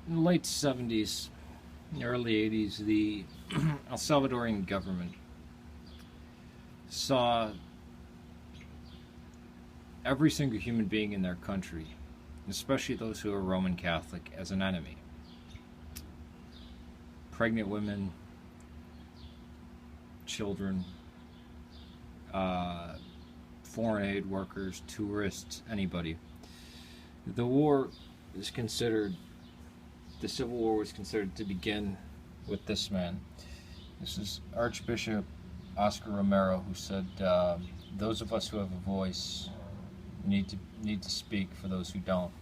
In the late 70s, early 80s, the El Salvadorian government saw every single human being in their country, especially those who are Roman Catholic, as an enemy. Pregnant women, children, foreign aid workers, tourists, anybody. The Civil War was considered to begin with this man. This is Archbishop Romero, who said, "Those of us who have a voice need to speak for those who don't."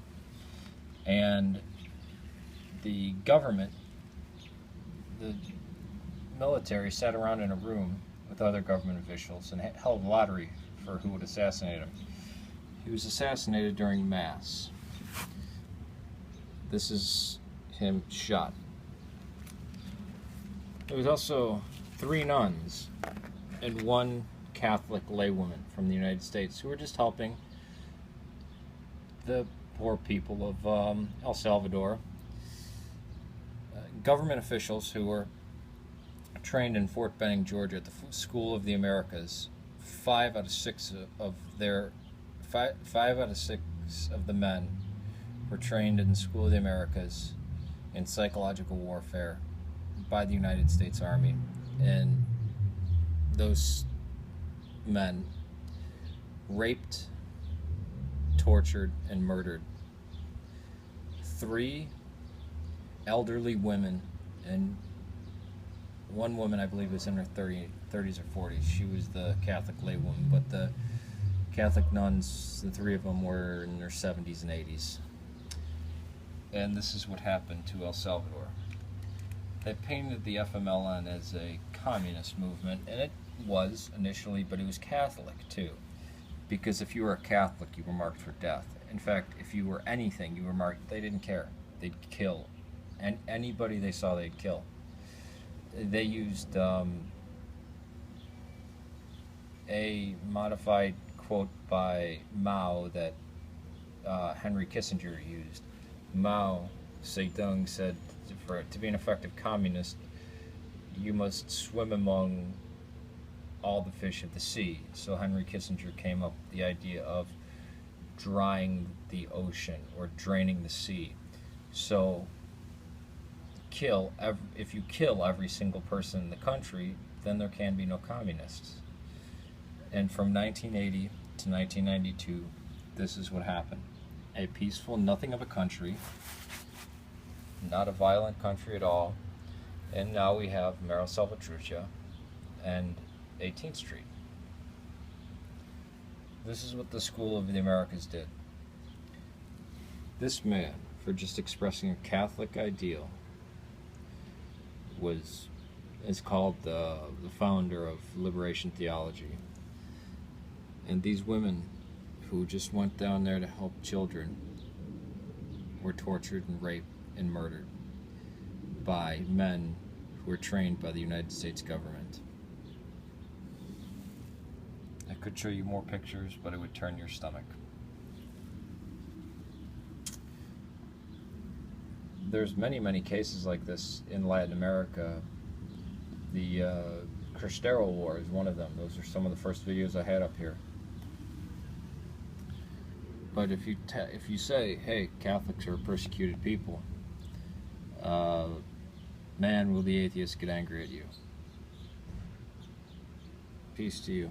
And the government, the military, sat around in a room with other government officials and held a lottery for who would assassinate him. He was assassinated during Mass. This is him shot. There was also 3 nuns and 1 Catholic laywoman from the United States who were just helping the poor people of El Salvador. Government officials who were trained in Fort Benning, Georgia, at the School of the Americas. 5 out of 6 of the men were trained in the School of the Americas in psychological warfare by the United States Army, and those men raped, tortured, and murdered 3 elderly women, and 1 woman, I believe, was in her 30s or 40s. She was the Catholic laywoman, but the Catholic nuns, the 3 of them, were in their 70s and 80s. And this is what happened to El Salvador. They painted the FMLN as a communist movement, and it was initially, but it was Catholic too. Because if you were a Catholic, you were marked for death. In fact, if you were anything, you were marked, they didn't care. They'd kill. And anybody they saw, they'd kill. They used a modified quote by Mao that Henry Kissinger used. Mao Zedong said, to be an effective communist, you must swim among all the fish of the sea. So Henry Kissinger came up with the idea of drying the ocean or draining the sea. So if you kill every single person in the country, then there can be no communists. And from 1980 to 1992, this is what happened. A peaceful nothing of a country, not a violent country at all, and now we have Mero Salvatrucha and 18th Street. This is what the School of the Americas did. This man, for just expressing a Catholic ideal, is called the founder of liberation theology. And these women who just went down there to help children were tortured and raped and murdered by men who were trained by the United States government. I could show you more pictures, but it would turn your stomach. There's many cases like this in Latin America. The Cristero War is one of them. Those are some of the first videos I had up here. But if you say, hey, Catholics are persecuted people, man, will the atheists get angry at you. Peace to you.